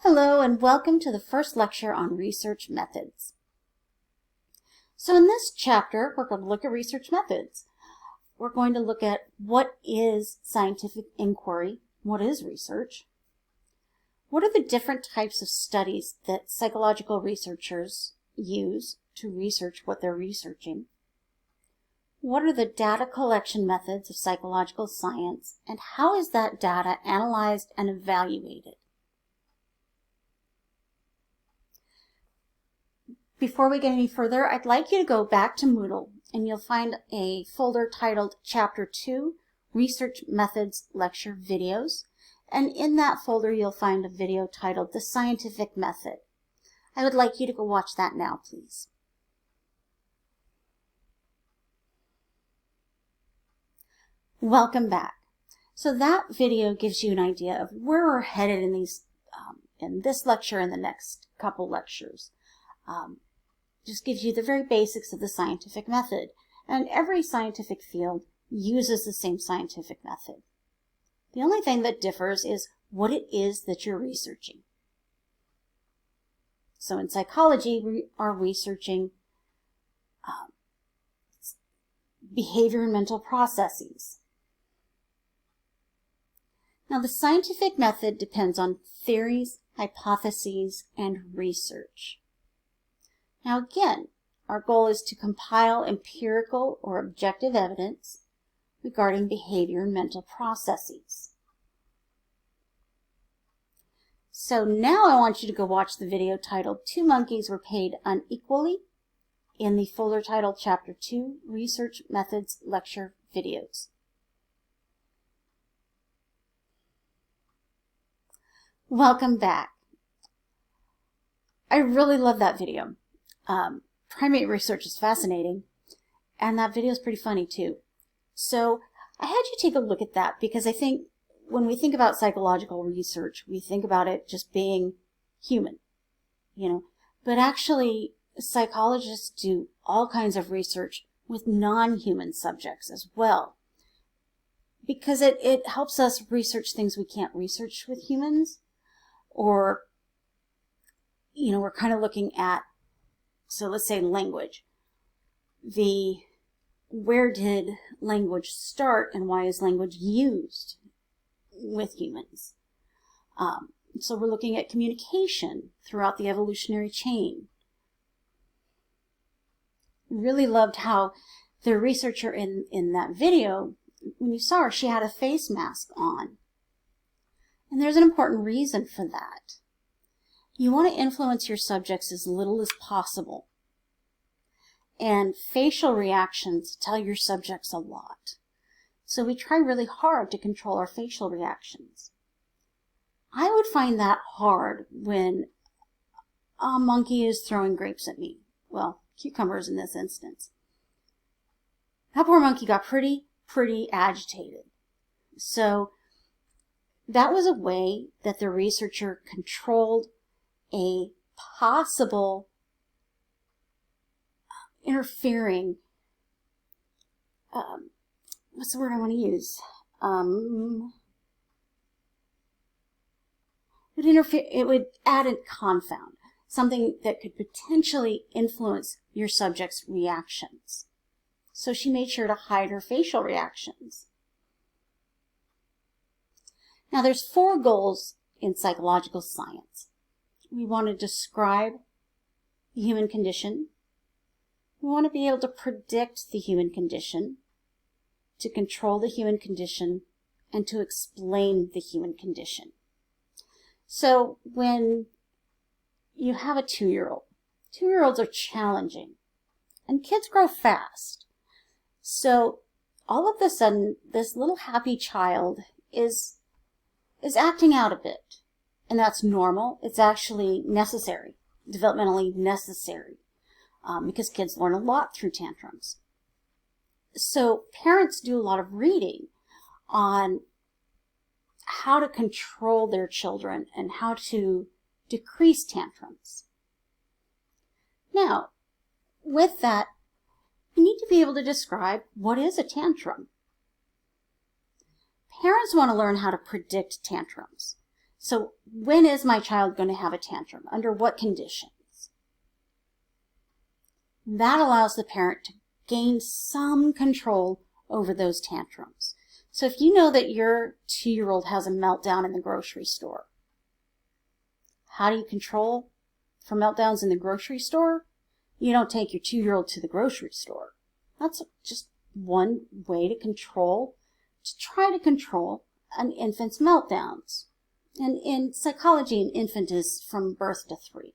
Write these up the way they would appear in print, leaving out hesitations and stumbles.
Hello and welcome to the first lecture on research methods. So in this chapter, we're going to look at research methods. We're going to look at what is scientific inquiry, what is research, what are the different types of studies that psychological researchers use to research what they're researching, what are the data collection methods of psychological science, and how is that data analyzed and evaluated. Before we get any further, I'd like you to go back to Moodle and you'll find a folder titled Chapter 2, Research Methods Lecture Videos. And in that folder, you'll find a video titled The Scientific Method. I would like you to go watch that now, please. Welcome back. So that video gives you an idea of where we're headed in this lecture and the next couple lectures. Just gives you the very basics of the scientific method. And every scientific field uses the same scientific method. The only thing that differs is what it is that you're researching. So in psychology, we are researching behavior and mental processes. Now, the scientific method depends on theories, hypotheses, and research. Now again, our goal is to compile empirical or objective evidence regarding behavior and mental processes. So now I want you to go watch the video titled Two Monkeys Were Paid Unequally in the folder titled Chapter 2, Research Methods Lecture Videos. Welcome back. I really love that video. Primate research is fascinating, and that video is pretty funny too. So I had you take a look at that because I think when we think about psychological research, we think about it just being human, but actually psychologists do all kinds of research with non-human subjects as well, because it helps us research things we can't research with humans, or we're kind of looking at, so let's say language. Where did language start and why is language used with humans? So we're looking at communication throughout the evolutionary chain. Really loved how the researcher in that video, when you saw her, she had a face mask on. And there's an important reason for that. You want to influence your subjects as little as possible. And facial reactions tell your subjects a lot. So we try really hard to control our facial reactions. I would find that hard when a monkey is throwing grapes at me. Well, cucumbers in this instance. That poor monkey got pretty agitated. So that was a way that the researcher controlled a possible interfering, what's the word I want to use? It would add a confound, something that could potentially influence your subject's reactions. So she made sure to hide her facial reactions. Now there's 4 goals in psychological science. We want to describe the human condition. We want to be able to predict the human condition, to control the human condition, and to explain the human condition. So when you have a 2-year-old, 2-year-olds are challenging, and kids grow fast. So all of a sudden, this little happy child is acting out a bit. And that's normal. It's actually necessary, developmentally necessary, because kids learn a lot through tantrums. So parents do a lot of reading on how to control their children and how to decrease tantrums. Now, with that, you need to be able to describe what is a tantrum. Parents want to learn how to predict tantrums. So when is my child going to have a tantrum? Under what conditions? That allows the parent to gain some control over those tantrums. So if you know that your 2-year-old has a meltdown in the grocery store, how do you control for meltdowns in the grocery store? You don't take your 2-year-old to the grocery store. That's just one way to try to control an infant's meltdowns. And in psychology, an infant is from birth to 3.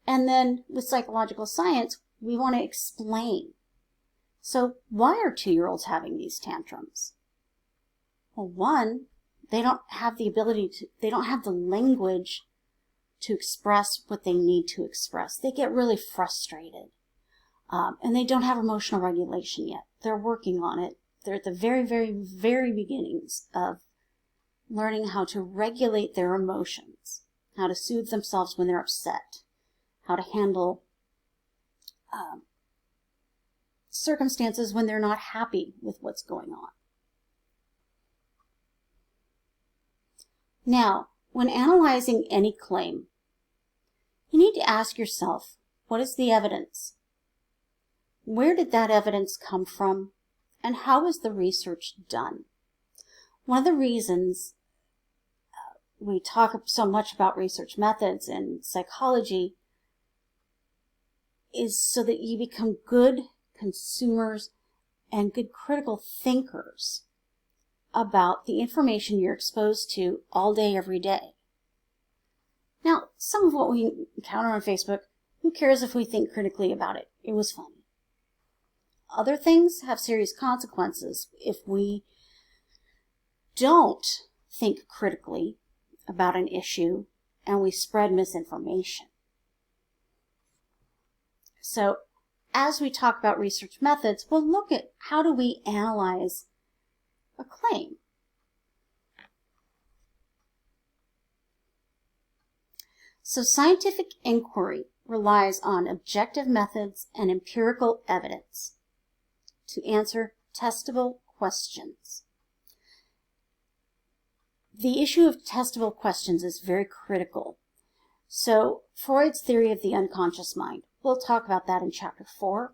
And then with psychological science, we want to explain. So why are 2-year-olds having these tantrums? Well, one, they don't have the language to express what they need to express. They get really frustrated. And they don't have emotional regulation yet. They're working on it. They're at the very, very, very beginnings of learning how to regulate their emotions, how to soothe themselves when they're upset, how to handle circumstances when they're not happy with what's going on. Now, when analyzing any claim, you need to ask yourself, what is the evidence? Where did that evidence come from? And how was the research done? One of the reasons we talk so much about research methods in psychology is so that you become good consumers and good critical thinkers about the information you're exposed to all day, every day. Now, some of what we encounter on Facebook, who cares if we think critically about it? It was funny. Other things have serious consequences if we don't think critically about an issue and we spread misinformation. So as we talk about research methods, we'll look at how do we analyze a claim. So scientific inquiry relies on objective methods and empirical evidence to answer testable questions. The issue of testable questions is very critical. So Freud's theory of the unconscious mind, we'll talk about that in chapter 4.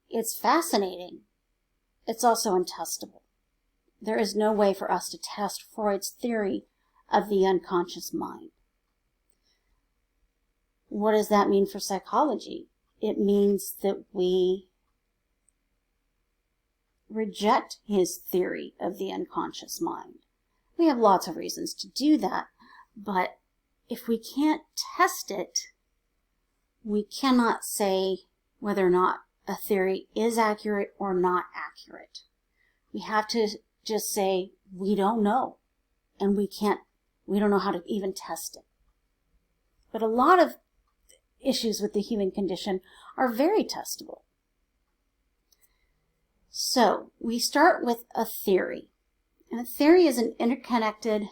It's fascinating. It's also untestable. There is no way for us to test Freud's theory of the unconscious mind. What does that mean for psychology? It means that we reject his theory of the unconscious mind. We have lots of reasons to do that, but if we can't test it, we cannot say whether or not a theory is accurate or not accurate. We have to just say, we don't know, and we don't know how to even test it. But a lot of issues with the human condition are very testable. So we start with a theory. And a theory is an interconnected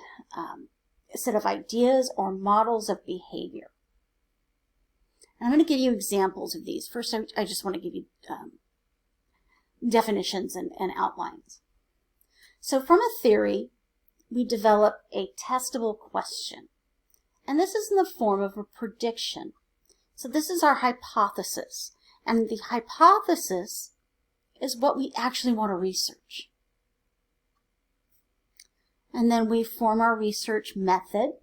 set of ideas or models of behavior. And I'm going to give you examples of these. First, I just want to give you definitions and outlines. So from a theory, we develop a testable question. And this is in the form of a prediction. So this is our hypothesis. And the hypothesis is what we actually want to research. And then we form our research method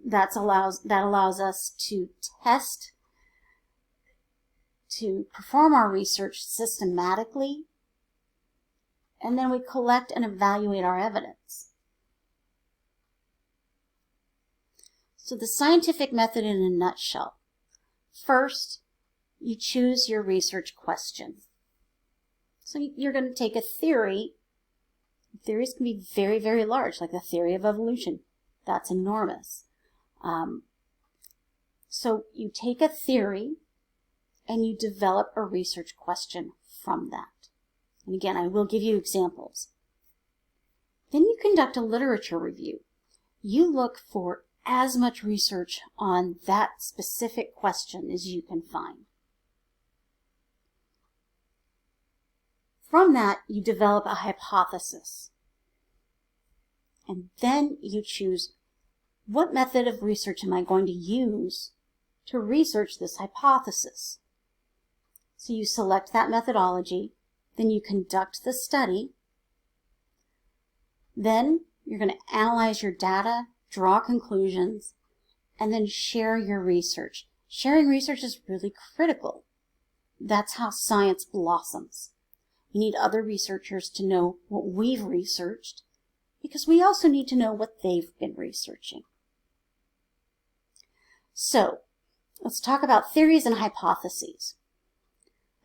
that allows us to test, to perform our research systematically, and then we collect and evaluate our evidence. So the scientific method in a nutshell. First, you choose your research question. So you're going to take a theory. Theories can be very, very large, like the theory of evolution. That's enormous. So you take a theory and you develop a research question from that. And again, I will give you examples. Then you conduct a literature review. You look for as much research on that specific question as you can find. From that, you develop a hypothesis. And then you choose, what method of research am I going to use to research this hypothesis? So you select that methodology, then you conduct the study, then you're going to analyze your data, draw conclusions, and then share your research. Sharing research is really critical. That's how science blossoms. We need other researchers to know what we've researched, because we also need to know what they've been researching. So, let's talk about theories and hypotheses.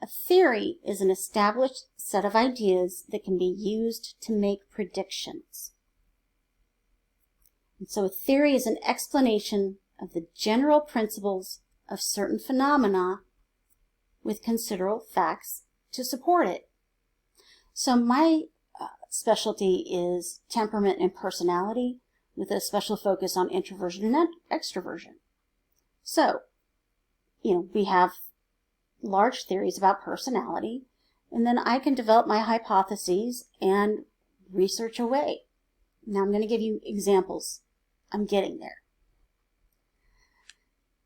A theory is an established set of ideas that can be used to make predictions. And so a theory is an explanation of the general principles of certain phenomena with considerable facts to support it. So my specialty is temperament and personality, with a special focus on introversion and extroversion. So, we have large theories about personality, and then I can develop my hypotheses and research away. Now I'm going to give you examples. I'm getting there.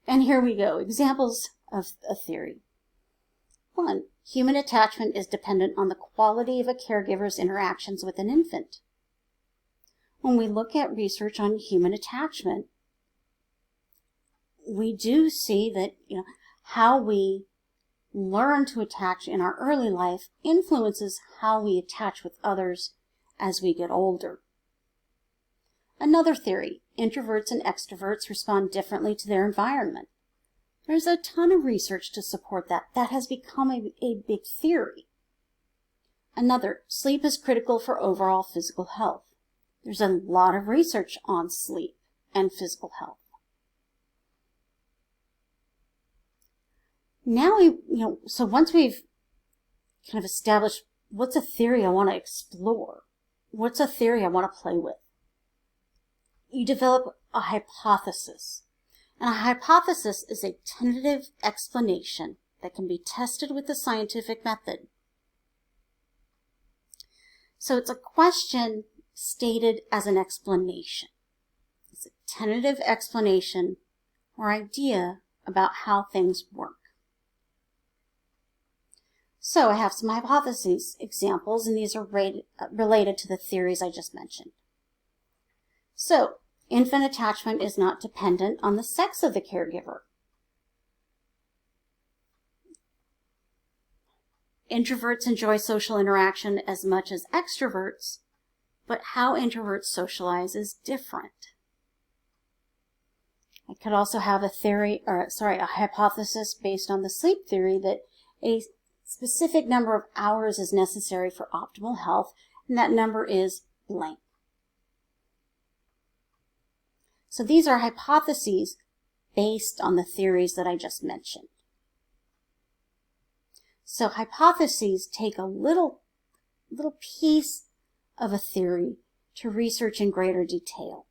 And here we go. Examples of a theory. 1. Human attachment is dependent on the quality of a caregiver's interactions with an infant. When we look at research on human attachment, we do see that how we learn to attach in our early life influences how we attach with others as we get older. Another theory, introverts and extroverts respond differently to their environment. There's a ton of research to support that. That has become a big theory. Another, sleep is critical for overall physical health. There's a lot of research on sleep and physical health. Now so once we've kind of established what's a theory I want to explore, what's a theory I want to play with, you develop a hypothesis. And a hypothesis is a tentative explanation that can be tested with the scientific method. So it's a question stated as an explanation. It's a tentative explanation or idea about how things work. So I have some hypotheses examples, and these are related to the theories I just mentioned. So, infant attachment is not dependent on the sex of the caregiver. Introverts enjoy social interaction as much as extroverts, but how introverts socialize is different. I could also have a hypothesis based on the sleep theory that a specific number of hours is necessary for optimal health, and that number is blank. So these are hypotheses based on the theories that I just mentioned. So hypotheses take a little piece of a theory to research in greater detail.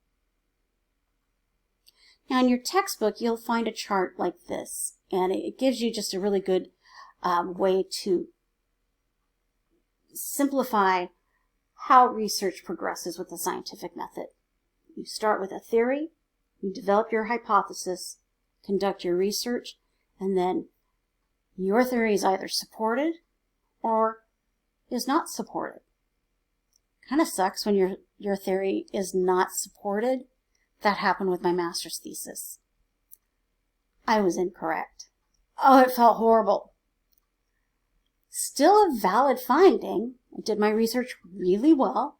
Now in your textbook, you'll find a chart like this, and it gives you just a really good way to simplify how research progresses with the scientific method. You start with a theory, you develop your hypothesis, conduct your research, and then your theory is either supported or is not supported. Kind of sucks when your theory is not supported. That happened with my master's thesis. I was incorrect. Oh, it felt horrible. Still a valid finding. I did my research really well,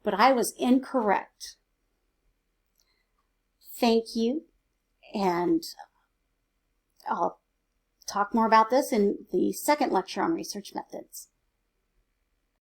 but I was incorrect. Thank you, and I'll talk more about this in the second lecture on research methods.